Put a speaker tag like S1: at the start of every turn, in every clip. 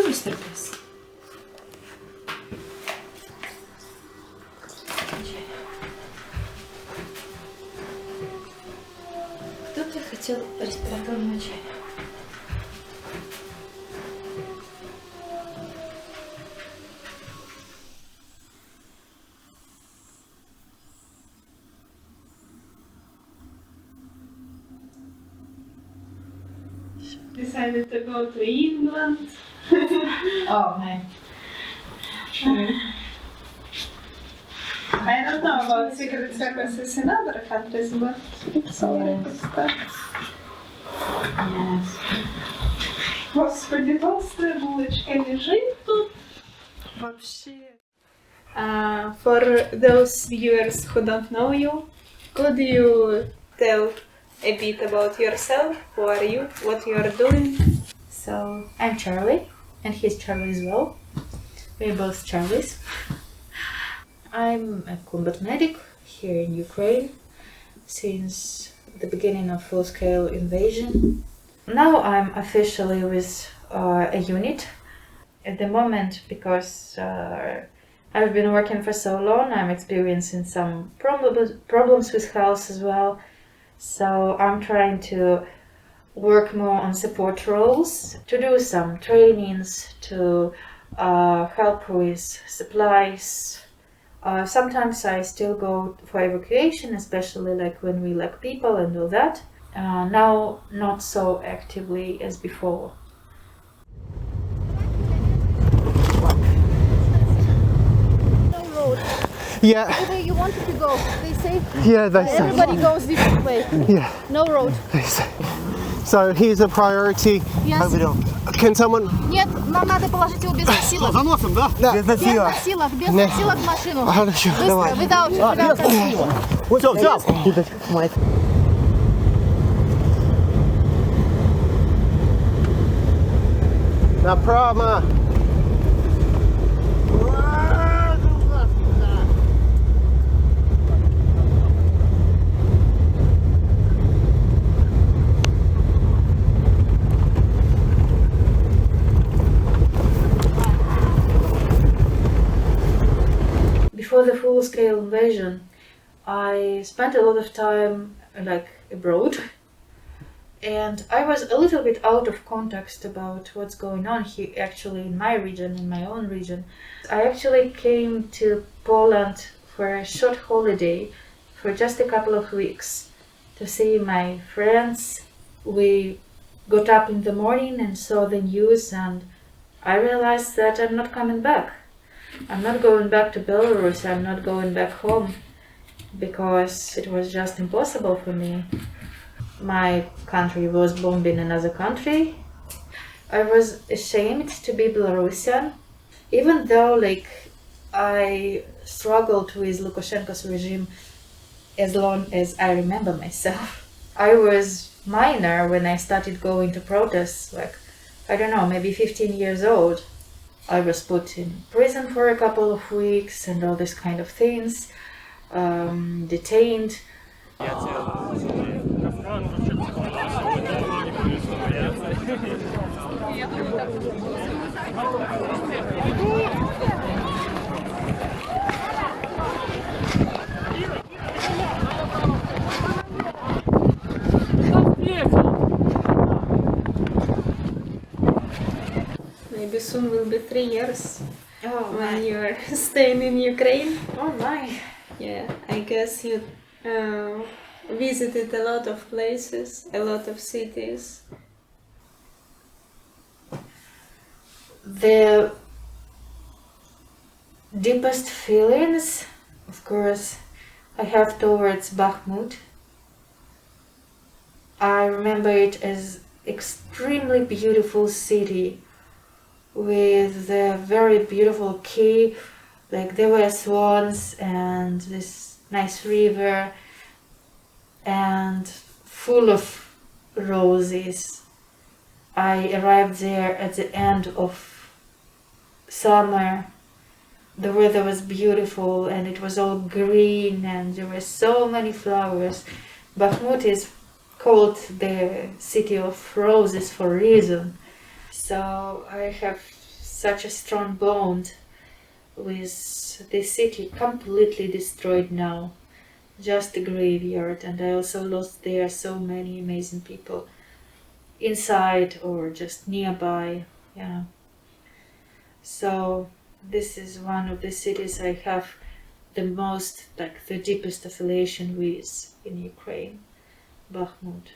S1: вистерпись. Кто-то хотел респираторного чая.
S2: Decided to go to England.
S1: Oh, nice.
S2: I don't know about secret services in other countries, but it's already good stuff.
S1: Yes.
S2: Господи, толстая булочка лежит тут. Вообще. For those viewers who don't know you, could you tell a bit about yourself? Who are you? What you are doing?
S1: So, I'm Charlie, and he's Charlie as well. We're both Charlies. I'm a combat medic here in Ukraine since the beginning of full-scale invasion. Now I'm officially with a unit. At the moment, because I've been working for so long, I'm experiencing some problems with health as well. So I'm trying to work more on support roles, to do some trainings, to help with supplies. Sometimes I still go for evacuation, especially like when we lack people and all that. Now not so actively as before.
S3: Yeah.
S4: The way you wanted to go, they say.
S3: Yeah, they say.
S4: Everybody goes different way.
S3: Yeah.
S4: No road.
S3: They say. So here's a priority.
S4: Yes.
S3: Over there. Can someone?
S4: Нет, нам надо положить его без носилок.
S3: За носом, да? Да. Без
S4: Без носилок, без носилок в машину.
S3: Хорошо,
S4: Быстро,
S3: давай.
S4: without носилок.
S3: Вот все, взял. Направо.
S1: Before the full-scale invasion, I spent a lot of time like abroad, and I was a little bit out of context about what's going on here actually in my region, in my own region. I actually came to Poland for a short holiday for just a couple of weeks to see my friends. We got up in the morning and saw the news, and I realized that I'm not coming back. I'm not going back to Belarus, I'm not going back home, because it was just impossible for me. My country was bombing another country. I was ashamed to be Belarusian, even though like I struggled with Lukashenko's regime as long as I remember myself. I was minor when I started going to protests, like, I don't know, maybe 15 years old. I was put in prison for a couple of weeks and all these kind of things, detained.
S2: Maybe soon will be 3 years
S1: Oh
S2: when
S1: my!
S2: you're staying in Ukraine.
S1: Oh my!
S2: Yeah, I guess you visited a lot of places, a lot of cities.
S1: The deepest feelings, of course, I have towards Bakhmut. I remember it as extremely beautiful city with a very beautiful quay, like there were swans and this nice river and full of roses. I arrived there at the end of summer. The weather was beautiful and it was all green and there were so many flowers. Bakhmut is called the city of roses for a reason. So I have such a strong bond with the city, completely destroyed now. Just a graveyard, and I also lost there so many amazing people inside or just nearby. Yeah. So this is one of the cities I have the most, like the deepest affiliation with in Ukraine, Bakhmut.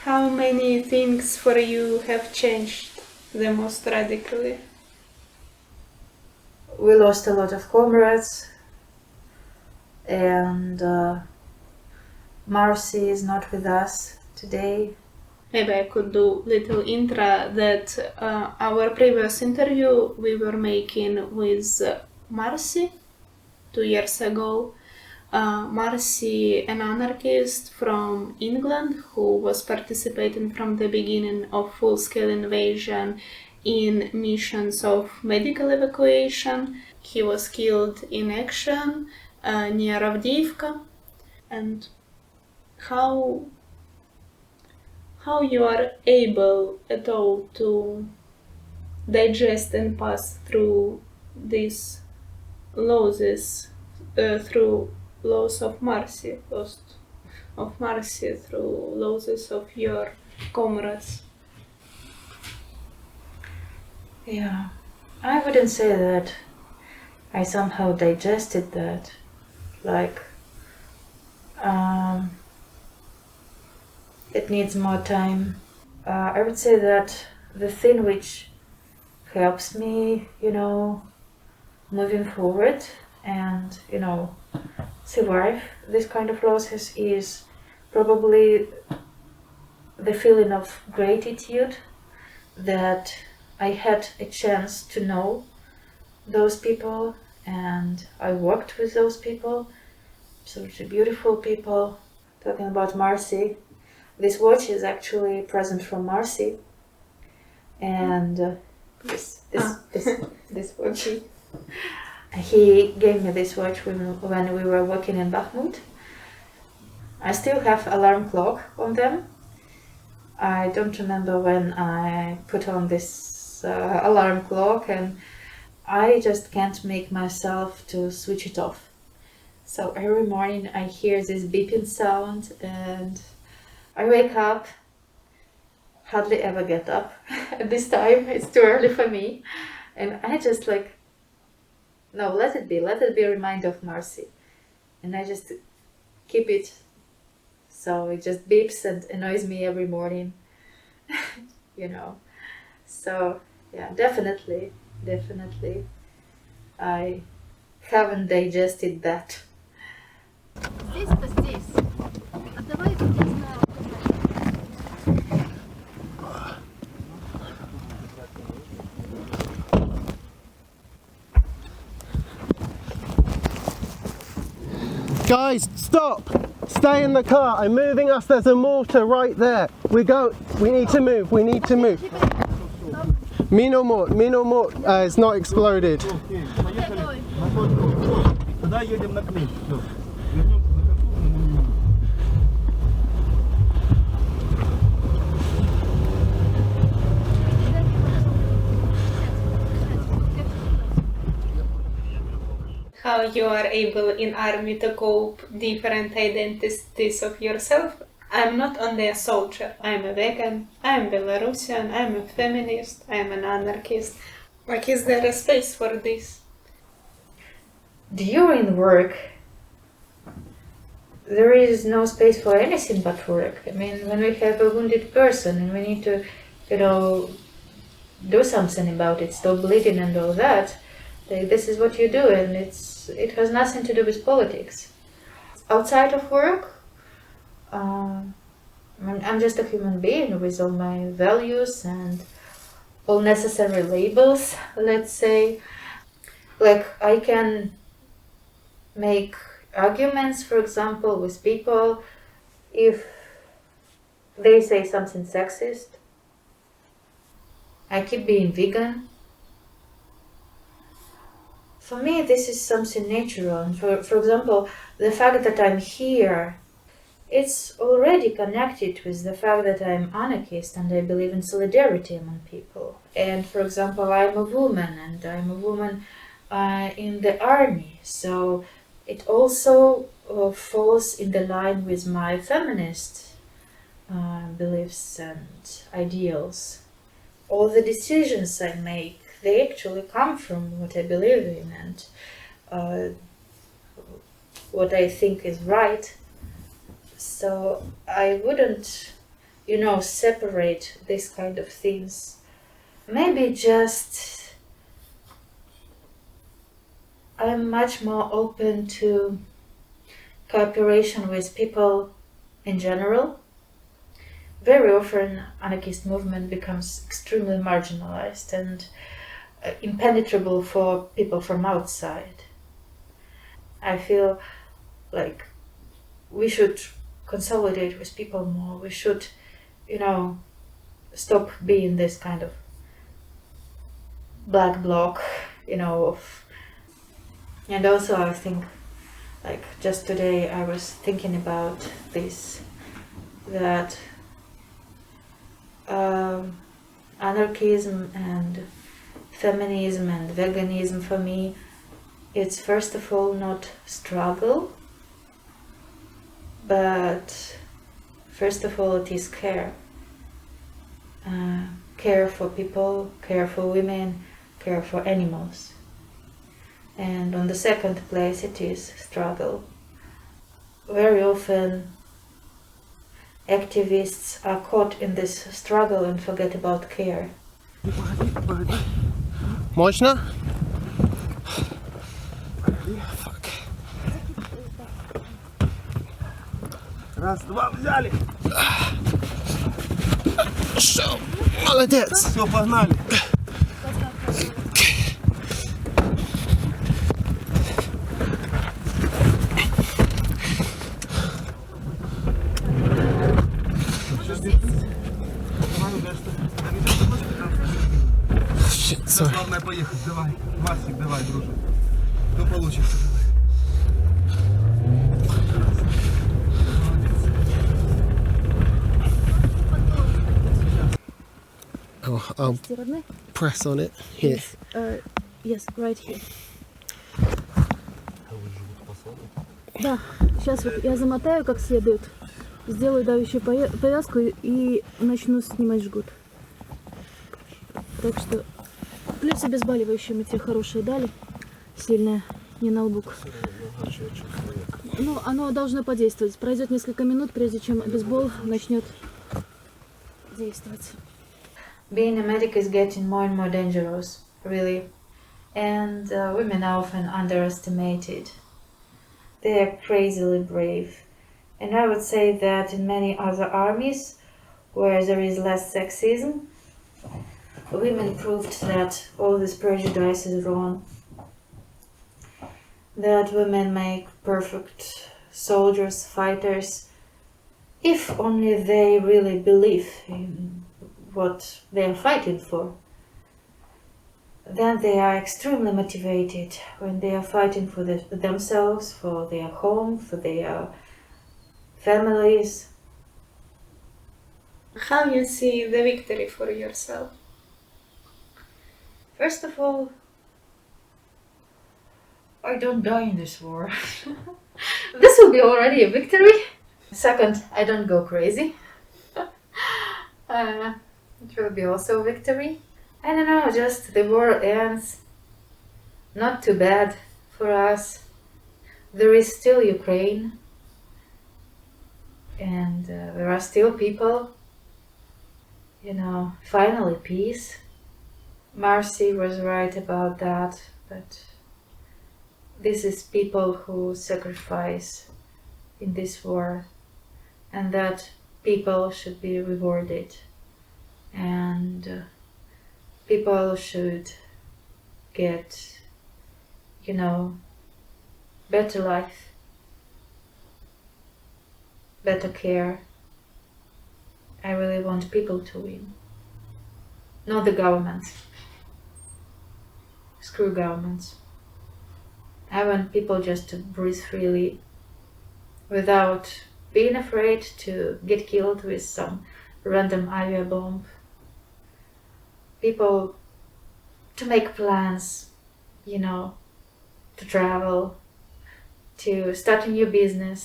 S2: How many things for you have changed the most radically?
S1: We lost a lot of comrades, and Marcy is not with us today.
S2: Maybe I could do little intro that our previous interview we were making with Marcy 2 years ago. Marcy, an anarchist from England who was participating from the beginning of full-scale invasion in missions of medical evacuation. He was killed in action near Avdiivka. And how you are able at all to digest and pass through these losses, through loss of Marcy, through losses of your comrades.
S1: Yeah, I wouldn't say that I somehow digested that. Like, it needs more time. I would say that the thing which helps me, moving forward and, survive this kind of losses is probably the feeling of gratitude that I had a chance to know those people and I worked with those people, absolutely beautiful people. Talking about Marcy, this watch is actually a present from Marcy, and this watch. He gave me this watch when we were working in Bakhmut. I still have alarm clock on them. I don't remember when I put on this alarm clock, and I just can't make myself to switch it off. So every morning I hear this beeping sound and I wake up, hardly ever get up at this time, it's too early for me. And I just no, let it be a reminder of Marcy. And I just keep it, so it just beeps and annoys me every morning, So yeah, definitely, I haven't digested that.
S4: Здесь-то здесь. А давай вот я знаю.
S3: Guys, stop! Stay in the car. I'm moving us. There's a mortar right there. We need to move. Minomort it's not exploded.
S5: Тогда едем на Крым.
S2: How you are able in army to cope different identities of yourself. I'm not only a soldier, I'm a vegan, I'm Belarusian, I'm a feminist, I'm an anarchist. Is there a space for this?
S1: During work, there is no space for anything but work. I mean, when we have a wounded person and we need to, do something about it, stop bleeding and all that, this is what you do, and it has nothing to do with politics. Outside of work, I'm just a human being with all my values and all necessary labels, let's say. I can make arguments, for example, with people if they say something sexist. I keep being vegan. For me, this is something natural. And for example, the fact that I'm here it's already connected with the fact that I'm anarchist and I believe in solidarity among people. And for example, I'm a woman and I'm a woman in the army, so it also falls in the line with my feminist beliefs and ideals. All the decisions I make, they actually come from what I believe in and what I think is right. So I wouldn't, separate these kind of things. Maybe just I'm much more open to cooperation with people in general. Very often anarchist movement becomes extremely marginalized and impenetrable for people from outside. I feel like we should consolidate with people more. We should, stop being this kind of black bloc, and also I think, like just today I was thinking about this, that anarchism and feminism and veganism for me, it's first of all not struggle, but first of all it is care. Care for people, care for women, care for animals. And on the second place it is struggle. Very often activists are caught in this struggle and forget about care.
S3: Можно? Fuck.
S5: Раз, два, взяли.
S3: Все, молодец.
S5: Все, погнали.
S3: Shit, sorry.
S5: Главное поехать, давай. Васик, давай, друже. Ну получится.
S3: Oh, I'll press on it here.
S6: Yes, right here. Да, сейчас вот я замотаю как следует, сделаю давящую повязку и начну снимать жгут. Так что плюс обезболивающее мы тебе хорошее дали, сильное, не ноутбук. Ну, оно должно подействовать. Пройдет несколько минут, прежде чем бейсбол начнет действовать.
S1: Being a medic is getting more and more dangerous, really. And women are often underestimated. They are crazily brave. And I would say that in many other armies, where there is less sexism, women proved that all this prejudice is wrong. That women make perfect soldiers, fighters, if only they really believe in what they are fighting for. Then they are extremely motivated when they are fighting for themselves, for their home, for their families.
S2: How you see the victory for yourself?
S1: First of all, I don't die in this war. This will be already a victory. Second, I don't go crazy. It will be also a victory. I don't know, just the war ends. Not too bad for us. There is still Ukraine. And there are still people. Finally peace. Marcy was right about that, but this is people who sacrifice in this war, and that people should be rewarded, and people should get, better life, better care. I really want people to win, not the government. Screw governments. I want people just to breathe freely without being afraid to get killed with some random avia bomb. People to make plans, you know, to travel, to start a new business,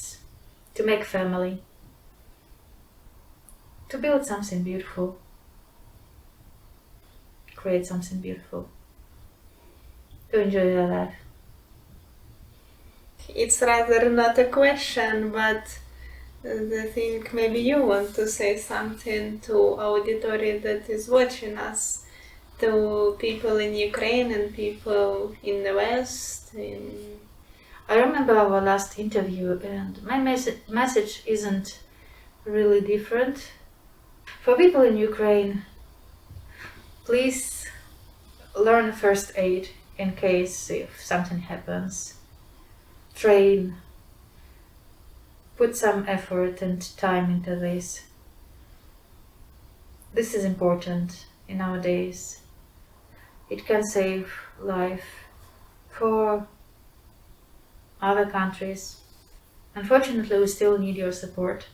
S1: to make family, to build something beautiful, create something beautiful, to enjoy their life.
S2: It's rather not a question, but I think maybe you want to say something to auditory that is watching us, to people in Ukraine and people in the West.
S1: I remember our last interview, and my message isn't really different. For people in Ukraine, please learn first aid in case if something happens. Train. Put some effort and time into this. This is important in our days. It can save life for other countries. Unfortunately, we still need your support.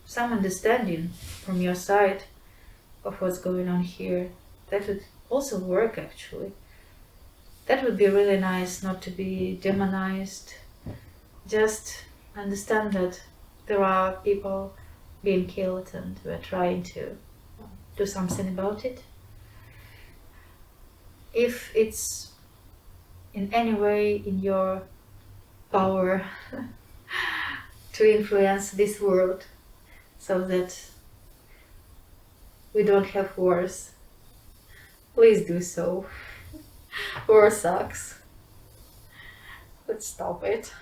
S1: Some understanding from your side of what's going on here. That would also work, actually. That would be really nice, not to be demonized. Just understand that there are people being killed and we're trying to do something about it. If it's in any way in your power to influence this world so that we don't have wars, please do so. War sucks. Let's stop it.